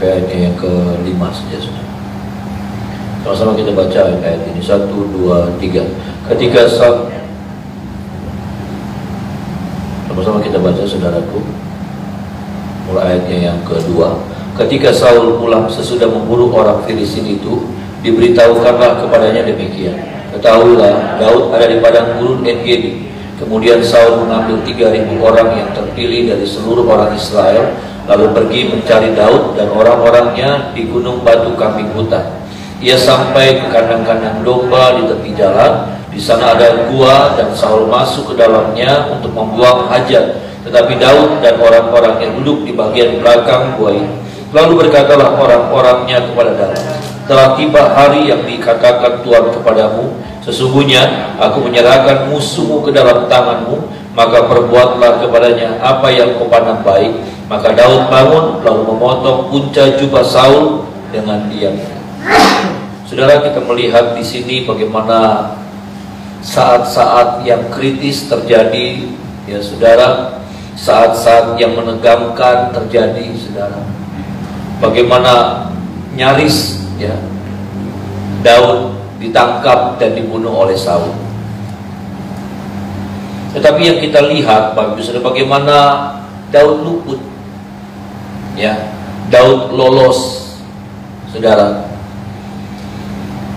sampai ayatnya yang ke-5 saja sudah. Sama-sama kita baca ayat ini. 1, 2, 3. Ketika sama-sama kita baca saudaraku. Mulai ayatnya yang kedua. Ketika Saul pulang sesudah membunuh orang Filistin itu, diberitahukanlah kepadanya demikian. Ketahuilah, Daud ada di padang gurun En-Gedi. Kemudian Saul mengambil 3.000 orang yang terpilih dari seluruh orang Israel, lalu pergi mencari Daud dan orang-orangnya di gunung batu kambing hutan. Ia sampai ke kandang-kandang domba di tepi jalan. Di sana ada gua dan Saul masuk ke dalamnya untuk membuang hajat. Tetapi Daud dan orang-orang yang duduk di bagian belakang gua itu. Lalu berkatalah orang-orangnya kepada Daud, telah tiba hari yang dikatakan Tuhan kepadamu, sesungguhnya aku menyerahkan musuhmu ke dalam tanganmu, maka perbuatlah kepadanya apa yang kau pandang baik. Maka Daud bangun lalu memotong punca jubah Saul dengan diam. Saudara, kita melihat di sini bagaimana saat-saat yang kritis terjadi, ya saudara, saat-saat yang menegangkan terjadi, saudara. Bagaimana nyaris, ya, Daud ditangkap dan dibunuh oleh Saul. Tetapi yang kita lihat, bagaimana Daud luput, ya, Daud lolos, saudara.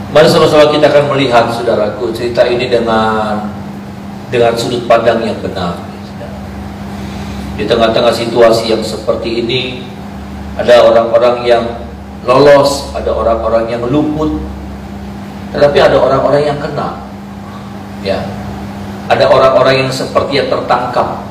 Mari sama-sama kita akan melihat, saudaraku, cerita ini dengan sudut pandang yang benar. Di tengah-tengah situasi yang seperti ini, ada orang-orang yang lolos, ada orang-orang yang luput, tetapi ada orang-orang yang kena. Ya, ada orang-orang yang seperti yang tertangkap.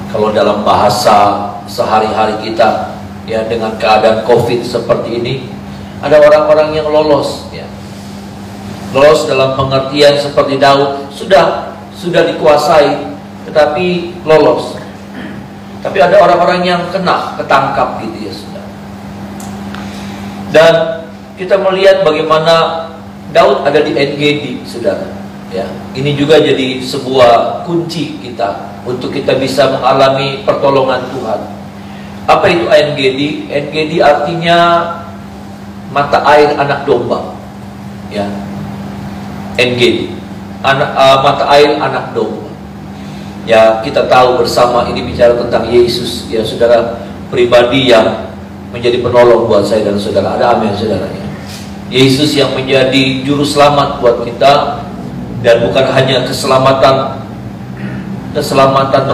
Kalau dalam bahasa sehari-hari kita, ya, dengan keadaan COVID seperti ini, ada orang-orang yang lolos, ya. Lolos dalam pengertian seperti Daud, sudah dikuasai, tetapi lolos. Tapi ada orang-orang yang kena, ketangkap gitu, ya, sudah. Dan kita melihat bagaimana Daud ada di En-Gedi, saudara. Ya, ini juga jadi sebuah kunci kita untuk kita bisa mengalami pertolongan Tuhan. Apa itu En-Gedi? En-Gedi artinya mata air anak domba. Ya, En-Gedi, mata air anak domba. Ya, kita tahu bersama ini bicara tentang Yesus, ya saudara, pribadi yang menjadi penolong buat saya dan saudara. Ada amin, saudara, ya. Yesus yang menjadi juru selamat buat kita, dan bukan hanya keselamatan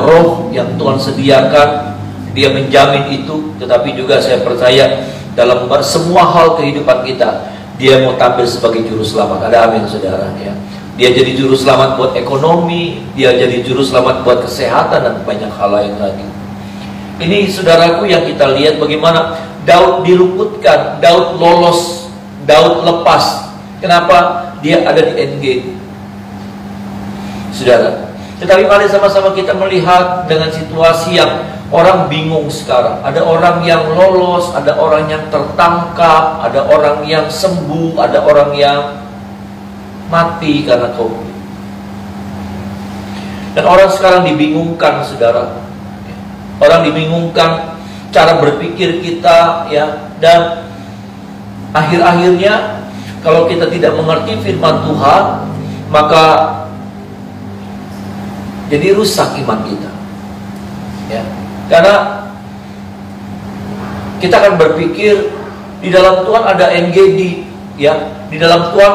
roh yang Tuhan sediakan, Dia menjamin itu, tetapi juga saya percaya dalam semua hal kehidupan kita, Dia mau tampil sebagai juru selamat. Ada amin, saudara, ya. Dia jadi juru selamat buat ekonomi, Dia jadi juru selamat buat kesehatan, dan banyak hal lain lagi. Ini saudaraku yang kita lihat bagaimana Daud diluputkan, Daud lolos, Daud lepas. Kenapa? Dia ada di En-Gedi, saudara. Tetapi mari sama-sama kita melihat dengan situasi yang orang bingung sekarang. Ada orang yang lolos, ada orang yang tertangkap, ada orang yang sembuh, ada orang yang mati karena COVID. Dan orang sekarang dibingungkan, saudara. Orang dibingungkan cara berpikir kita, ya. Dan akhir-akhirnya kalau kita tidak mengerti firman Tuhan, maka jadi rusak iman kita, ya. Karena kita akan berpikir di dalam Tuhan ada En-Gedi, ya. Di dalam Tuhan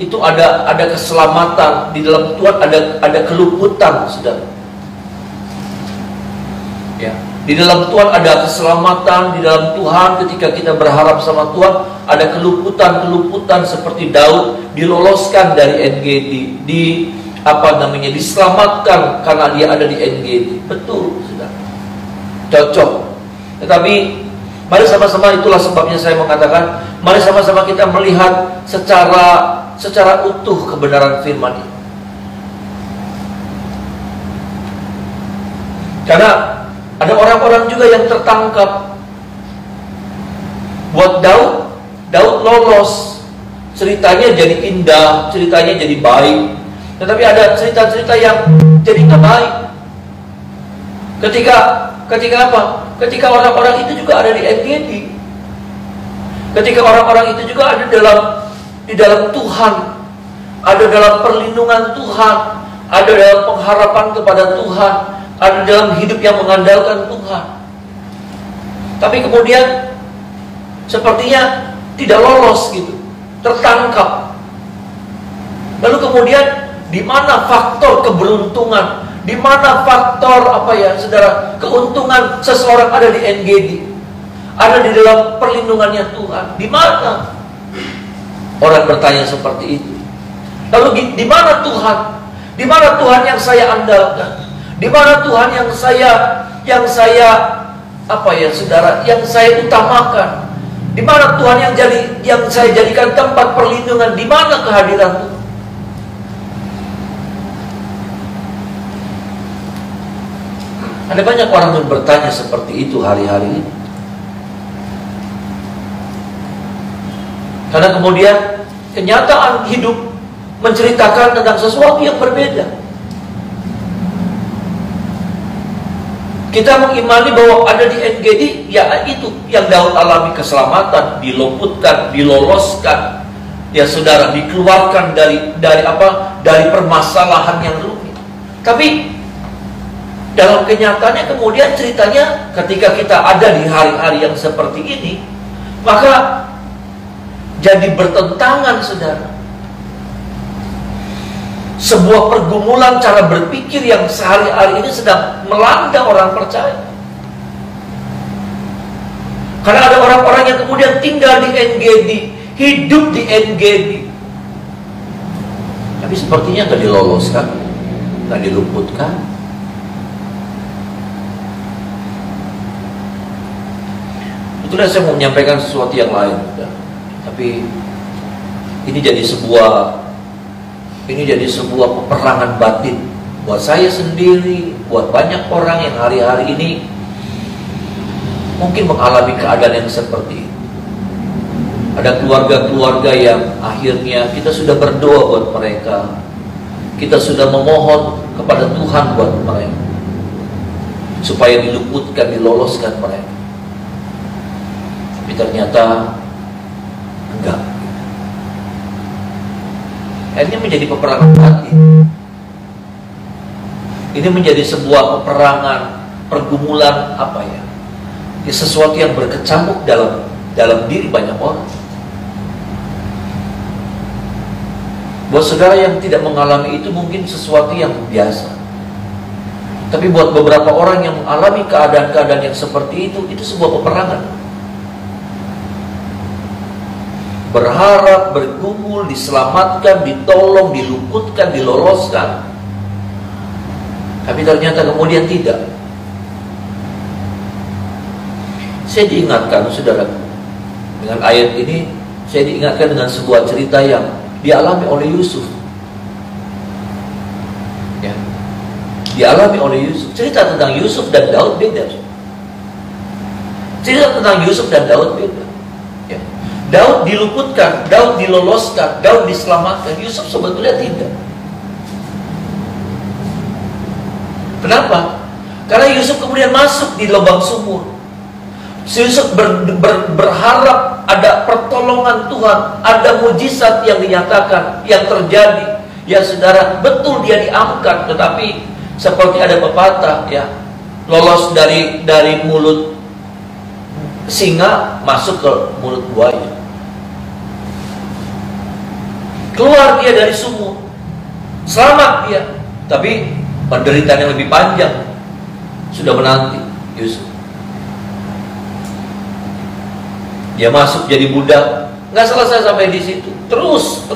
itu ada keselamatan, di dalam Tuhan ada keluputan, saudara. Ya, di dalam Tuhan ada keselamatan, di dalam Tuhan ketika kita berharap sama Tuhan ada keluputan seperti Daud diloloskan dari En-Gedi, diselamatkan karena dia ada di En-Gedi. Betul, saudara. Cocok. Tetapi mari sama-sama, itulah sebabnya saya mengatakan, mari sama-sama kita melihat secara utuh kebenaran firman ini. Karena ada orang-orang juga yang tertangkap. Buat Daud lolos, ceritanya jadi indah, ceritanya jadi baik. Tetapi ada cerita-cerita yang jadi nggak baik. Ketika apa? ketika orang-orang itu juga ada di NGD, ketika orang-orang itu juga ada di dalam Tuhan, ada dalam perlindungan Tuhan, ada dalam pengharapan kepada Tuhan, ada dalam hidup yang mengandalkan Tuhan. Tapi kemudian sepertinya tidak lolos gitu, tertangkap. Lalu kemudian di mana faktor keberuntungan, di mana faktor saudara, keuntungan seseorang ada di NGD, ada di dalam perlindungannya Tuhan? Di mana? Orang bertanya seperti itu. Lalu di mana Tuhan? Di mana Tuhan yang saya andalkan? Di mana Tuhan yang saya utamakan? Di mana Tuhan yang saya jadikan tempat perlindungan? Di mana kehadiran Tuhan? Ada banyak orang yang bertanya seperti itu hari-hari ini. Karena kemudian kenyataan hidup menceritakan tentang sesuatu yang berbeda. Kita mengimani bahwa ada di NGD, ya itu yang Daud alami, keselamatan, diluputkan, diloloskan, ya saudara, dikeluarkan dari permasalahan yang rumit. Tapi dalam kenyataannya kemudian ceritanya ketika kita ada di hari-hari yang seperti ini, maka jadi bertentangan, saudara. Sebuah pergumulan cara berpikir yang sehari-hari ini sedang melanda orang percaya. Karena ada orang-orang yang kemudian tinggal di NGD, hidup di NGD, tapi sepertinya nggak diloloskan, nggak diluputkan. Itulah saya mau menyampaikan sesuatu yang lain, tapi ini jadi sebuah peperangan batin buat saya sendiri, buat banyak orang yang hari-hari ini mungkin mengalami keadaan yang seperti itu. Ada keluarga-keluarga yang akhirnya kita sudah berdoa buat mereka, kita sudah memohon kepada Tuhan buat mereka supaya diluputkan, diloloskan mereka. Tapi ternyata enggak. Akhirnya menjadi peperangan batin. Ini menjadi sebuah peperangan, pergumulan sesuatu yang berkecamuk dalam diri banyak orang. Buat saudara yang tidak mengalami itu mungkin sesuatu yang biasa. Tapi buat beberapa orang yang mengalami keadaan-keadaan yang seperti itu sebuah peperangan. Berharap, bergumul, diselamatkan, ditolong, diluputkan, diloloskan. Tapi ternyata kemudian tidak. Saya diingatkan, saudara, dengan ayat ini, saya diingatkan dengan sebuah cerita yang dialami oleh Yusuf. Ya, dialami oleh Yusuf. Cerita tentang Yusuf dan Daud beda. Cerita tentang Yusuf dan Daud beda. Daud diluputkan, Daud diloloskan, Daud diselamatkan. Yusuf sebetulnya tidak. Kenapa? Karena Yusuf kemudian masuk di lubang sumur. Yusuf berharap ada pertolongan Tuhan, ada mujizat yang dinyatakan, yang terjadi. Ya saudara, betul dia diangkat, tetapi seperti ada pepatah, ya, lolos dari mulut singa masuk ke mulut buaya. Keluar dia dari sumur, selamat dia, tapi penderitaan yang lebih panjang sudah menanti Yusuf. Dia masuk jadi budak, nggak selesai sampai di situ, terus.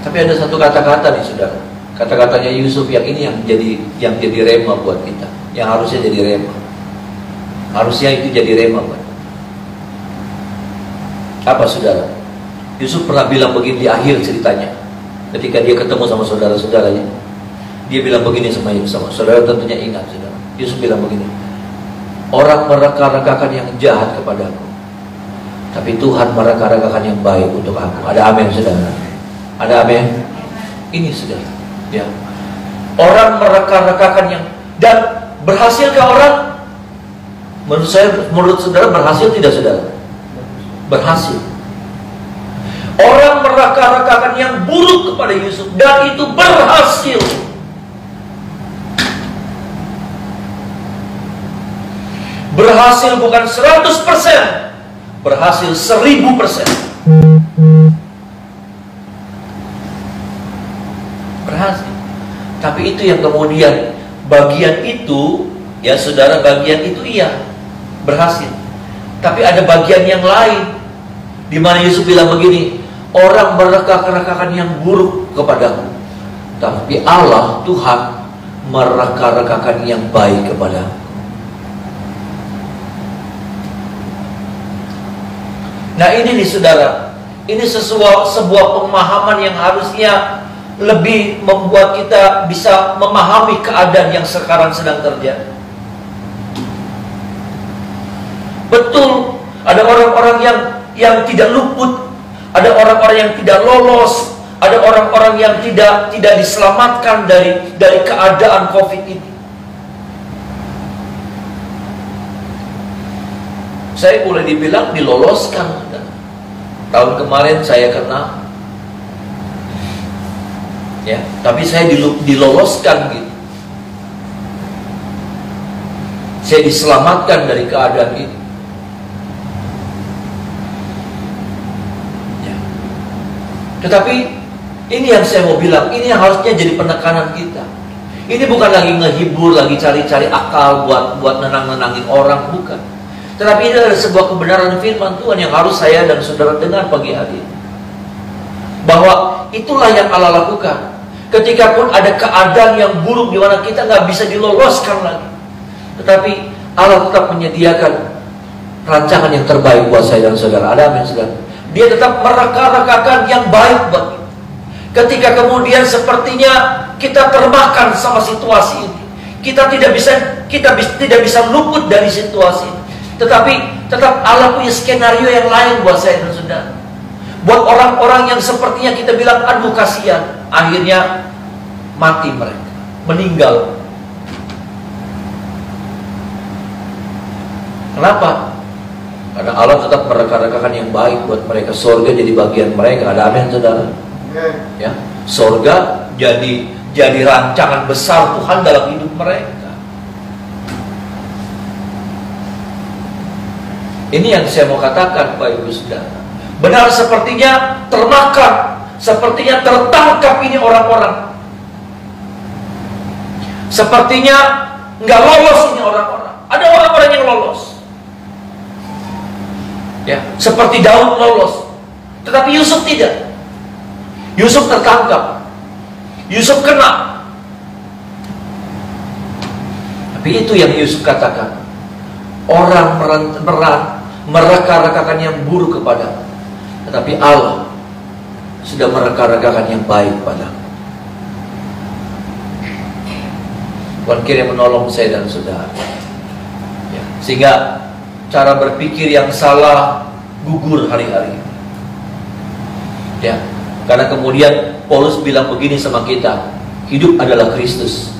Tapi ada satu kata-kata nih, saudara. Kata-katanya Yusuf yang ini yang jadi rema buat kita, yang harusnya jadi rema. Harusnya itu jadi rema buat. Apa, saudara? Yusuf pernah bilang begini di akhir ceritanya, ketika dia ketemu sama saudara-saudaranya. Dia bilang begini sama saudara, tentunya ingat, saudara. Yusuf bilang begini, orang mereka-rekakan yang jahat kepadaku, tapi Tuhan mereka-rekakan yang baik untuk aku. Ada amin, saudara? Ada amin? Ini, saudara, ya. Orang mereka-rekakan yang, dan berhasilkah orang? Menurut saudara berhasil tidak saudara? Berhasil. Orang mereka-rekakan yang buruk kepada Yusuf, dan itu berhasil. Berhasil bukan 100%, berhasil 1000%. Berhasil. Tapi itu yang kemudian bagian itu, ya saudara, bagian itu iya berhasil. Tapi ada bagian yang lain di mana Yusuf bilang begini, orang mereka-rekakan yang buruk kepadaku, tapi Allah Tuhan mereka-rekakan yang baik kepadaku. Nah ini nih saudara, ini sebuah pemahaman yang harusnya lebih membuat kita bisa memahami keadaan yang sekarang sedang terjadi. Betul, ada orang-orang yang tidak luput, ada orang-orang yang tidak lolos, ada orang-orang yang tidak diselamatkan dari keadaan COVID ini. Saya boleh dibilang diloloskan. Tahun kemarin saya kena, ya, tapi saya diloloskan gitu. Saya diselamatkan dari keadaan ini. Ya. Tetapi ini yang saya mau bilang, ini yang harusnya jadi penekanan kita. Ini bukan lagi ngehibur, lagi cari-cari akal buat nenang-nenangin orang, bukan. Tetapi ini adalah sebuah kebenaran firman Tuhan yang harus saya dan saudara dengar pagi hari ini. Bahwa itulah yang Allah lakukan. Ketika pun ada keadaan yang buruk di mana kita nggak bisa diloloskan lagi, tetapi Allah tetap menyediakan rancangan yang terbaik buat saya dan saudara. Ada amin saudara. Dia tetap mereka-rekakan yang baik buat kita. Ketika kemudian sepertinya kita termakan sama situasi ini, kita tidak bisa luput dari situasi ini. Tetapi tetap Allah punya skenario yang lain buat saya dan saudara. Buat orang-orang yang sepertinya kita bilang, aduh kasihan, akhirnya mati mereka, meninggal. Kenapa? Karena Allah tetap mereka-rekakan yang baik buat mereka. Surga jadi bagian mereka. Ada amin saudara? Ya, surga jadi rancangan besar Tuhan dalam hidup mereka. Ini yang saya mau katakan, Bapak Ibu Saudara. Benar, sepertinya termakan, sepertinya tertangkap ini orang-orang. Sepertinya nggak lolos ini orang-orang. Ada orang-orang yang lolos. Ya, seperti Daud lolos. Tetapi Yusuf tidak. Yusuf tertangkap. Yusuf kena. Tapi itu yang Yusuf katakan. Orang mereka-rekakan yang buruk kepada, tetapi Allah sudah mereka-rekakan yang baik padaku. Tuhan kiranya menolong saya dan saudara, ya, sehingga cara berpikir yang salah gugur hari-hari. Ya, karena kemudian Paulus bilang begini sama kita, hidup adalah Kristus,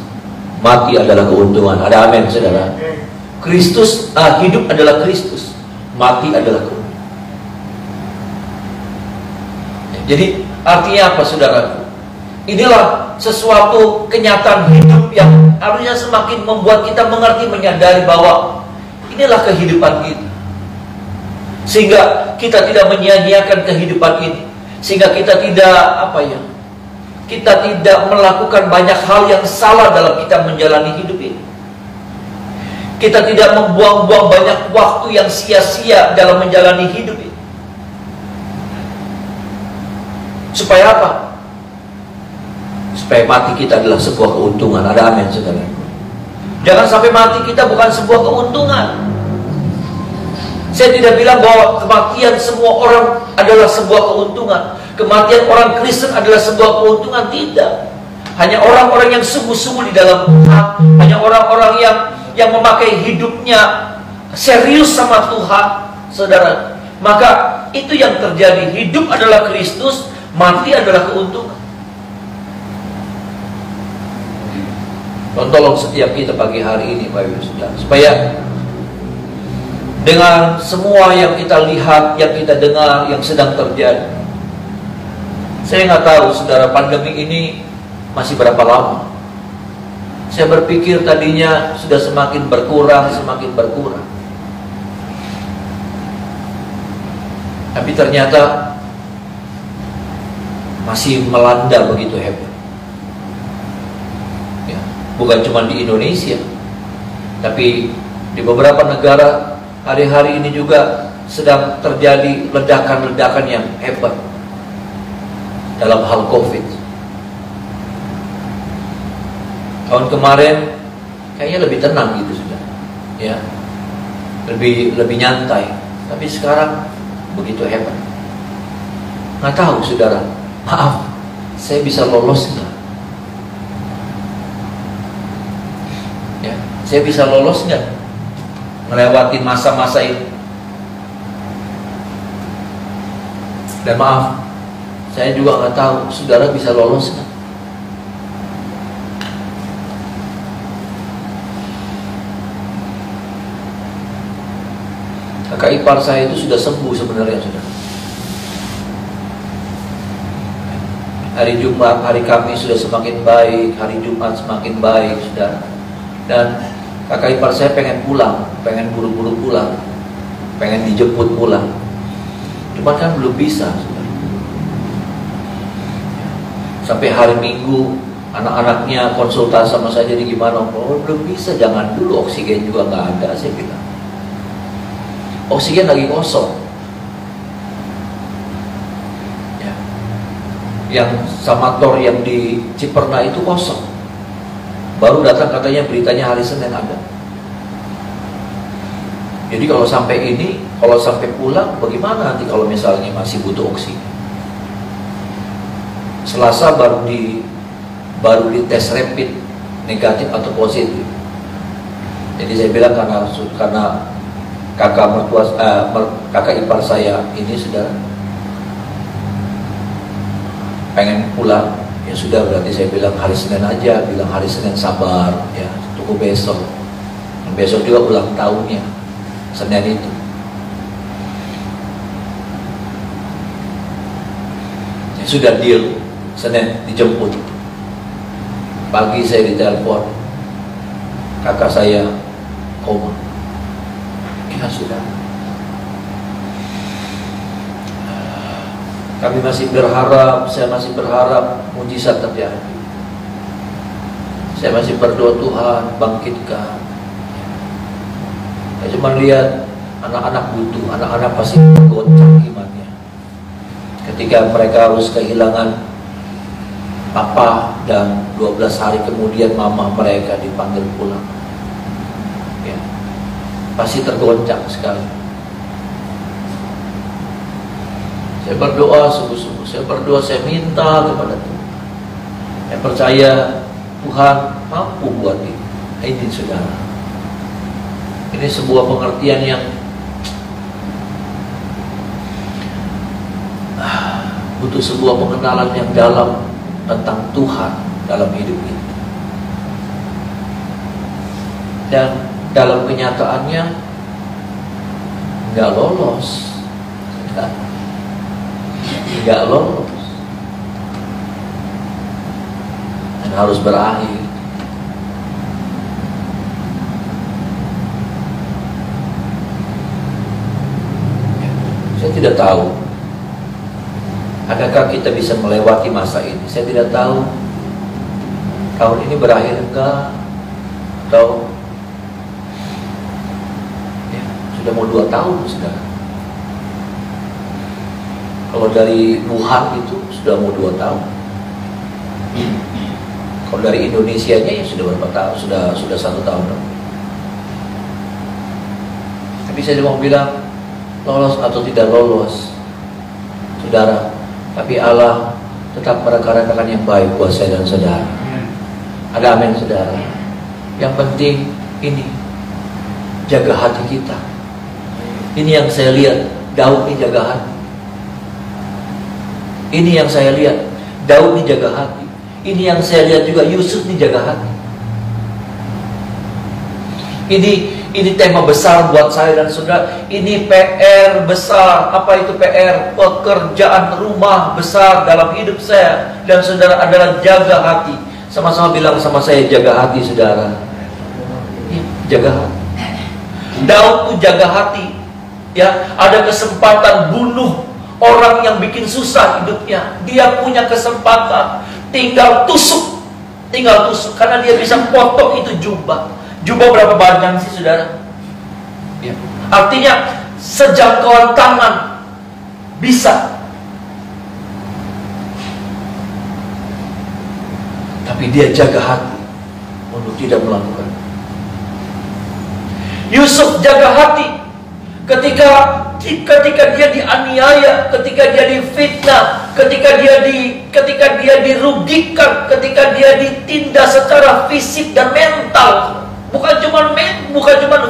mati adalah keuntungan. Ada amin saudara? Kristus, hidup adalah Kristus, mati adalah keuntungan. Jadi artinya apa saudaraku? Inilah sesuatu kenyataan hidup yang harusnya semakin membuat kita mengerti, menyadari bahwa inilah kehidupan kita. Sehingga kita tidak menyia-nyiakan kehidupan ini. Sehingga kita tidak kita tidak melakukan banyak hal yang salah dalam kita menjalani hidup ini. Kita tidak membuang-buang banyak waktu yang sia-sia dalam menjalani hidup ini. Supaya apa? Supaya mati kita adalah sebuah keuntungan. Ada amin saudara. Jangan sampai mati kita bukan sebuah keuntungan. Saya tidak bilang bahwa kematian semua orang adalah sebuah keuntungan. Kematian orang Kristen adalah sebuah keuntungan. Tidak. Hanya orang-orang yang sungguh-sungguh di dalam Tuhan, hanya orang-orang yang memakai hidupnya serius sama Tuhan, saudara. Maka itu yang terjadi. Hidup adalah Kristus, mati adalah keuntungan. Tolong setiap kita pagi hari ini Bapak Ibu Saudara, supaya dengan semua yang kita lihat, yang kita dengar, yang sedang terjadi, saya nggak tahu saudara, pandemi ini masih berapa lama. Saya berpikir tadinya sudah semakin berkurang, tapi ternyata masih melanda begitu hebat. Ya, bukan cuma di Indonesia, tapi di beberapa negara hari-hari ini juga sedang terjadi ledakan-ledakan yang hebat dalam hal COVID. Tahun kemarin kayaknya lebih tenang gitu sudah, ya, lebih nyantai. Tapi sekarang begitu hebat. Nggak tahu saudara, maaf, saya bisa lolos nggak? Ya, saya bisa lolos nggak melewati masa-masa ini? Dan maaf, saya juga nggak tahu saudara bisa lolos nggak? Kakak ipar saya itu sudah sembuh sebenarnya sudah. Hari Jumat, hari Kamis sudah semakin baik, hari Jumat semakin baik sudah. Dan kakak ipar saya pengen pulang, pengen buru-buru pulang, pengen dijemput pulang. Cuma kan belum bisa sudah. Sampai hari Minggu anak-anaknya konsultasi sama saya, jadi gimana? Oh belum bisa, jangan dulu, oksigen juga nggak ada, saya bilang. Oksigen lagi kosong. Ya. Yang Samator yang di Ciperna itu kosong. Baru datang katanya beritanya hari Senin ada. Jadi kalau sampai ini, kalau sampai pulang, bagaimana nanti kalau misalnya masih butuh oksigen? Selasa baru di tes rapid negatif atau positif. Jadi saya bilang karena kakak ipar saya ini sudah pengen pulang, ya sudah, berarti saya bilang hari Senin aja, bilang hari Senin sabar ya, tunggu besok. Dan besok juga ulang tahunnya Senin itu. Ya sudah deal, Senin dijemput. Pagi saya ditelepon, kakak saya koma. Ya sudah. Kami masih berharap, saya masih berharap mujizat terjadi. Saya masih berdoa, Tuhan bangkitkan. Saya cuma lihat anak-anak butuh, anak-anak pasti goncang imannya. Ketika mereka harus kehilangan papa dan 12 hari kemudian mama mereka dipanggil pulang. Pasti tergoncang sekali. Saya berdoa sungguh-sungguh, saya minta kepada Tuhan. Saya percaya Tuhan mampu buat ini. Ini saudara, ini sebuah pengertian yang butuh sebuah pengenalan yang dalam tentang Tuhan dalam hidup ini. Dan dalam kenyataannya nggak lolos, nggak lolos, dan harus berakhir. Saya tidak tahu adakah kita bisa melewati masa ini. Saya tidak tahu tahun ini berakhir enggak, atau sudah mau 2 tahun sudah. Kalau dari Wuhan itu sudah mau 2 tahun. Kalau dari Indonesianya ya sudah berapa tahun? Sudah 1 tahun. Tapi saya mau bilang lolos atau tidak lolos, saudara, tapi Allah tetap merencanakan yang baik buat saya dan saudara. Ada amin saudara. Yang penting ini, jaga hati kita. Ini yang saya lihat, Daud ini jaga hati. Ini yang saya lihat, Daud ini jaga hati. Ini yang saya lihat juga, Yusuf ini jaga hati. Ini tema besar buat saya dan saudara. Ini PR besar. Apa itu PR? Pekerjaan rumah besar dalam hidup saya dan saudara adalah jaga hati. Sama-sama bilang sama saya, jaga hati, saudara. Ya, jaga hati. Daud tuh jaga hati. Ya, ada kesempatan bunuh orang yang bikin susah hidupnya. Dia punya kesempatan, tinggal tusuk. Karena dia bisa potong itu jubah. Jubah berapa banyak sih, saudara? Ya. Artinya sejangkauan tangan bisa. Tapi dia jaga hati untuk tidak melakukan. Yusuf jaga hati ketika dia dianiaya, ketika dia difitnah, ketika dia dirugikan, ketika dia ditindas secara fisik dan mental. Bukan cuma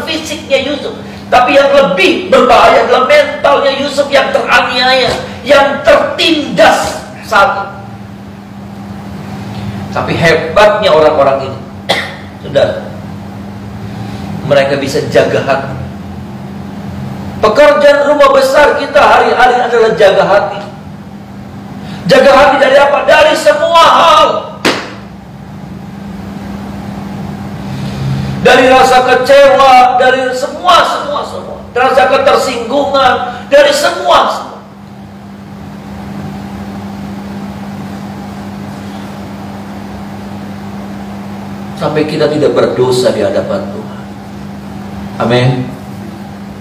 fisiknya Yusuf, tapi yang lebih berbahaya adalah mentalnya Yusuf yang teraniaya, yang tertindas saat itu. Tapi hebatnya orang-orang ini, saudara, mereka bisa jaga hati. Pekerjaan rumah besar kita hari-hari adalah jaga hati. Jaga hati dari apa? Dari semua hal. Dari rasa kecewa, dari semua. Rasa ketersinggungan, dari semua. Sampai kita tidak berdosa di hadapan Tuhan. Amin.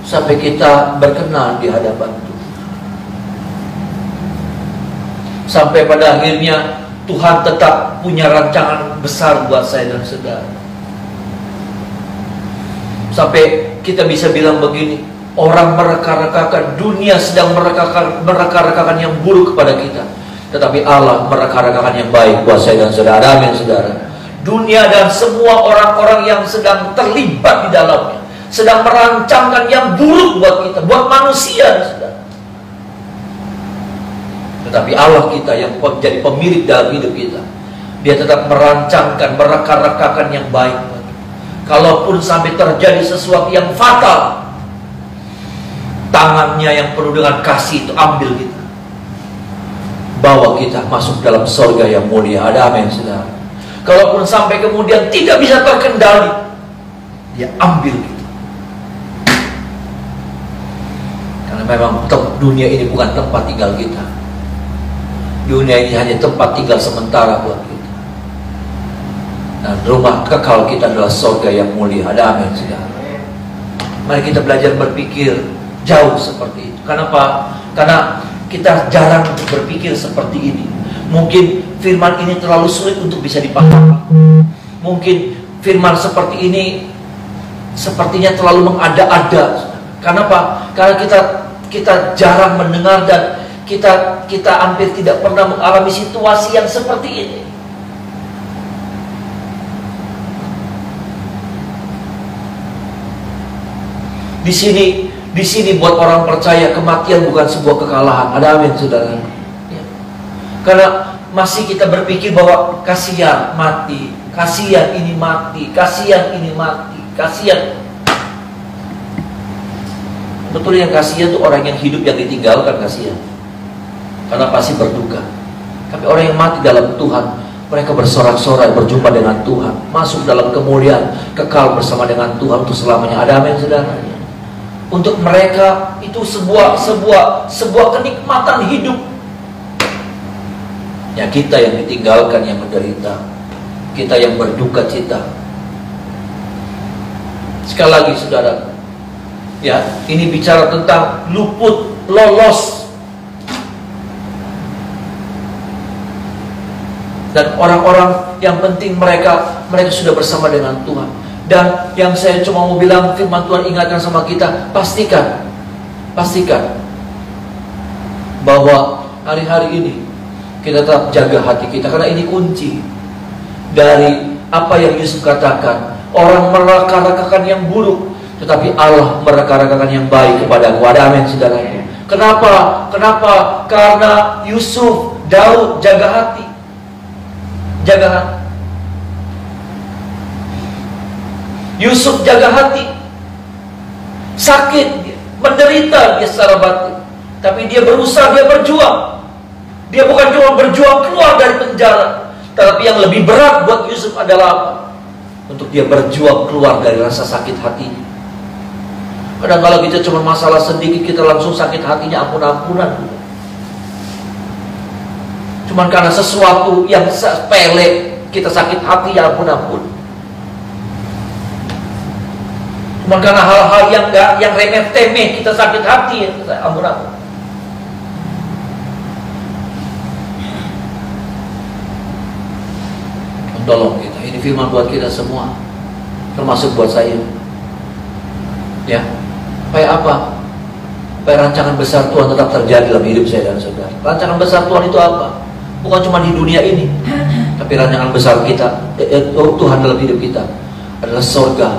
Sampai kita berkenan di hadapan Tuhan. Sampai pada akhirnya Tuhan tetap punya rancangan besar buat saya dan saudara. Sampai kita bisa bilang begini, orang mereka-rekakan, dunia sedang mereka-rekakan yang buruk kepada kita, tetapi Allah mereka-rekakan yang baik buat saya dan saudara. Amin, saudara. Dunia dan semua orang-orang yang sedang terlibat di dalamnya sedang merancangkan yang buruk buat kita, buat manusia, saudara. Tetapi Allah kita yang jadi pemilik dalam hidup kita, Dia tetap merancangkan, mereka-rekakan yang baik. Kalaupun sampai terjadi sesuatu yang fatal, tangannya yang penuh dengan kasih itu ambil kita, bawa kita masuk dalam sorga yang mulia. Ada amin, saudara. Kalaupun sampai kemudian tidak bisa terkendali, Dia ambil kita. Karena memang dunia ini bukan tempat tinggal kita. Dunia ini hanya tempat tinggal sementara buat kita. Dan rumah kekal kita adalah surga yang mulia. Ada amin, saudara. Mari kita belajar berpikir jauh seperti itu. Kenapa? Karena kita jarang berpikir seperti ini. Mungkin firman ini terlalu sulit untuk bisa dipahami. Mungkin firman seperti ini sepertinya terlalu mengada-ada. Kenapa? Karena kita jarang mendengar dan kita hampir tidak pernah mengalami situasi yang seperti ini. Di sini buat orang percaya kematian bukan sebuah kekalahan. Ada amin, saudara. Ya. Karena masih kita berpikir bahwa kasihan mati, kasihan ini mati, kasihan ini mati, kasihan. Betul, yang kasihan itu orang yang hidup yang ditinggalkan, kasihan. Karena pasti berduka. Tapi orang yang mati dalam Tuhan, mereka bersorak-sorai berjumpa dengan Tuhan, masuk dalam kemuliaan, kekal bersama dengan Tuhan untuk selamanya. Ada amin, saudara. Untuk mereka itu sebuah kenikmatan hidup. Ya, kita yang ditinggalkan, yang menderita, kita yang berduka cita. Sekali lagi, saudara, ya, ini bicara tentang luput, lolos. Dan orang-orang yang penting mereka sudah bersama dengan Tuhan. Dan yang saya cuma mau bilang, firman Tuhan ingatkan sama kita, pastikan bahwa hari-hari ini kita tetap jaga hati kita, karena ini kunci dari apa yang Yusuf katakan. Orang mereka-rekakan yang buruk, tetapi Allah mereka-rekakan yang baik kepadaku. Ada amin, saudara. Kenapa? Karena Yusuf, Daud jaga hati. Yusuf jaga hati. Sakit dia, menderita dia secara batin, tapi dia berusaha, dia berjuang. Dia bukan cuma berjuang keluar dari penjara, tetapi yang lebih berat buat Yusuf adalah apa? Untuk dia berjuang keluar dari rasa sakit hatinya. Kadang kalau kita cuma masalah sedikit, kita langsung sakit hatinya ampun-ampunan. Cuman karena sesuatu yang sepele, kita sakit hati ya ampun-ampun. Cuman karena hal-hal yang remeh-temeh, kita sakit hati ya ampun-ampun. Tolong kita, ini firman buat kita semua, termasuk buat saya. Ya, supaya apa? Supaya rancangan besar Tuhan tetap terjadi dalam hidup saya dan saudara. Rancangan besar Tuhan itu apa? Bukan cuma di dunia ini, tapi rancangan besar kita, Tuhan dalam hidup kita adalah surga,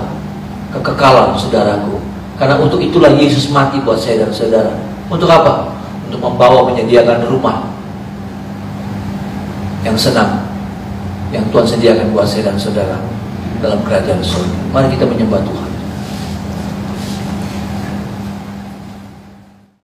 kekekalan, saudaraku. Karena untuk itulah Yesus mati buat saya dan saudara. Untuk apa? Untuk membawa, menyediakan rumah yang senang, yang Tuhan sediakan buat saya dan saudara dalam kerajaan surga. Mari kita menyembah Tuhan.